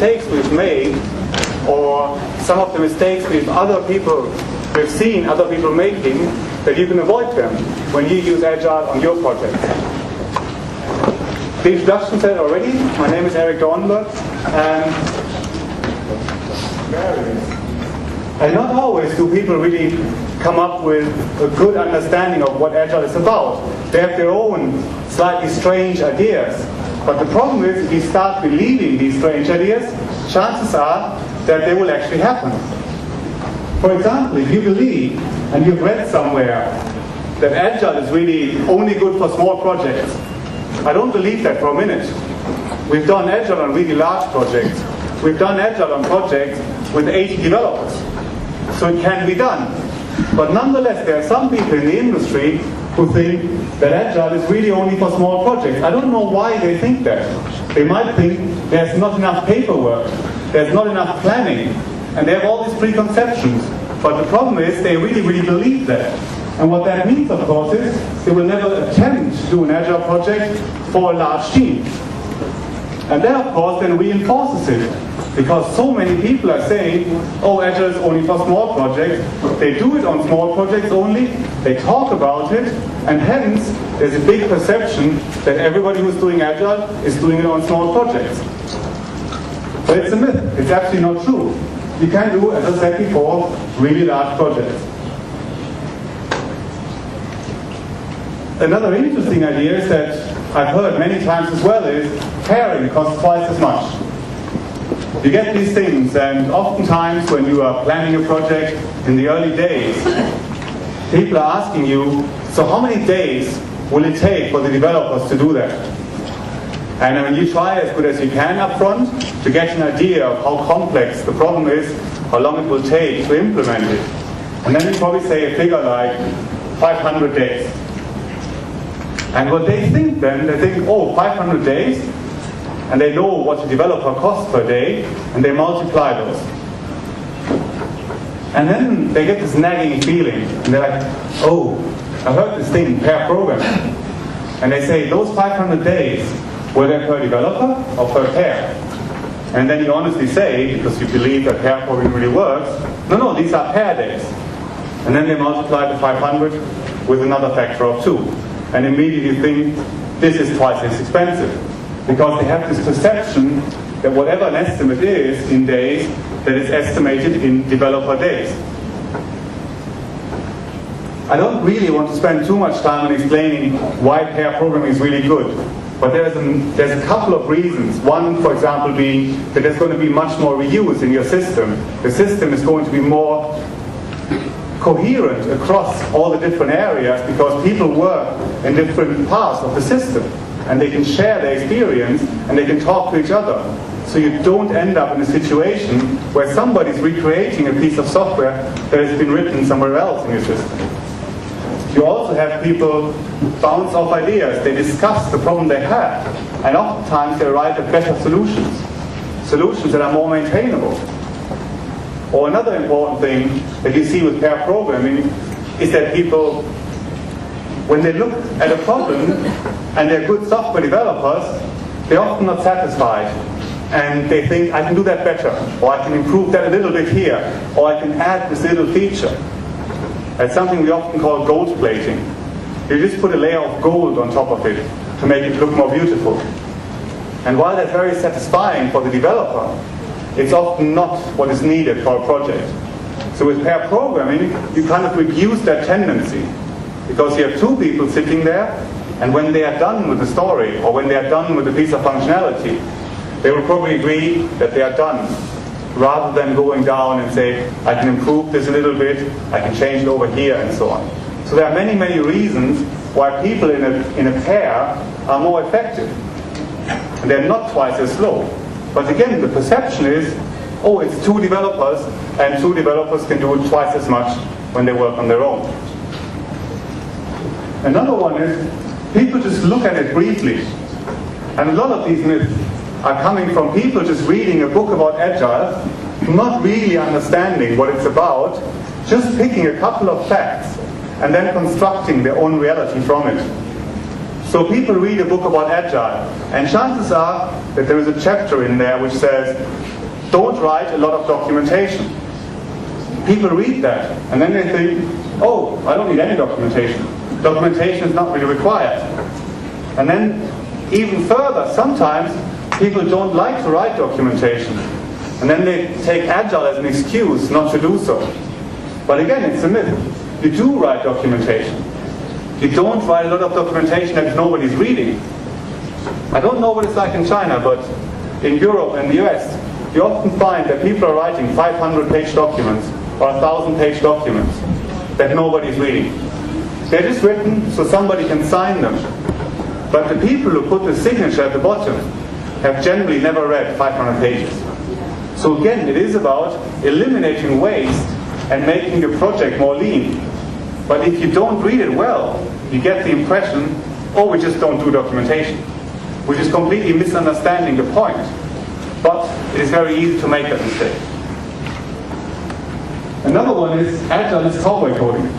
mistakes we've made, or some of the mistakes we've seen other people making, that you can avoid them when you use Agile on your project. The introduction said already, my name is Eric Dornberg, and not always do people really come up with a good understanding of what Agile is about. They have their own slightly strange ideas. But the problem is, if you start believing these strange ideas, chances are that they will actually happen. For example, if you believe, and you've read somewhere, that Agile is really only good for small projects, I don't believe that for a minute. We've done Agile on really large projects. We've done Agile on projects with 80 developers. So it can be done. But nonetheless, there are some people in the industry who think that Agile is really only for small projects. I don't know why they think that. They might think there's not enough paperwork, there's not enough planning, and they have all these preconceptions. But the problem is, they really, really believe that. And what that means, of course, is they will never attempt to do an Agile project for a large team. And that, of course, then reinforces it. Because so many people are saying, oh, Agile is only for small projects. They do it on small projects only, they talk about it, and hence there's a big perception that everybody who's doing Agile is doing it on small projects. But it's a myth. It's actually not true. You can do, as I said before, really large projects. Another interesting idea is that I've heard many times as well is pairing costs twice as much. You get these things, and oftentimes when you are planning a project in the early days, people are asking you, so how many days will it take for the developers to do that? And when you try as good as you can up front to get an idea of how complex the problem is, how long it will take to implement it. And then you probably say a figure like 500 days. And what they think then, they think, oh, 500 days? And they know what a developer costs per day, and they multiply those. And then they get this nagging feeling, and they're like, oh, I heard this thing, pair programming. And they say, those 500 days, were they per developer or per pair? And then you honestly say, because you believe that pair programming really works, no, these are pair days. And then they multiply the 500 with another factor of 2. And immediately you think, this is twice as expensive. Because they have this perception that whatever an estimate is in days, that is estimated in developer days. I don't really want to spend too much time on explaining why pair programming is really good. But there's a couple of reasons. One, for example, being that there's going to be much more reuse in your system. The system is going to be more coherent across all the different areas because people work in different parts of the system. And they can share their experience and they can talk to each other. So you don't end up in a situation where somebody's recreating a piece of software that has been written somewhere else in your system. You also have people bounce off ideas. They discuss the problem they have. And oftentimes they arrive at better solutions. Solutions that are more maintainable. Or another important thing that you see with pair programming is that people, when they look at a problem and they're good software developers, they're often not satisfied. And they think, I can do that better, or I can improve that a little bit here, or I can add this little feature. That's something we often call gold plating. You just put a layer of gold on top of it to make it look more beautiful. And while that's very satisfying for the developer, it's often not what is needed for a project. So with pair programming, you kind of reduce that tendency. Because you have two people sitting there, and when they are done with the story, or when they are done with a piece of functionality, they will probably agree that they are done, rather than going down and say, I can improve this a little bit, I can change it over here, and so on. So there are many, many reasons why people in a pair are more effective. And they're not twice as slow. But again, the perception is, oh, it's two developers, and two developers can do it twice as much when they work on their own. Another one is, people just look at it briefly. And a lot of these myths are coming from people just reading a book about Agile, not really understanding what it's about, just picking a couple of facts, and then constructing their own reality from it. So people read a book about Agile, and chances are that there is a chapter in there which says, don't write a lot of documentation. People read that, and then they think, oh, I don't need any documentation. Documentation is not really required. And then, even further, sometimes people don't like to write documentation. And then they take Agile as an excuse not to do so. But again, it's a myth. You do write documentation. You don't write a lot of documentation that nobody's reading. I don't know what it's like in China, but in Europe and the US, you often find that people are writing 500-page documents or 1,000-page documents that nobody's reading. They're just written so somebody can sign them. But the people who put the signature at the bottom have generally never read 500 pages. So again, it is about eliminating waste and making the project more lean. But if you don't read it well, you get the impression, oh, we just don't do documentation, which is completely misunderstanding the point. But it is very easy to make that mistake. Another one is Agile is cowboy coding.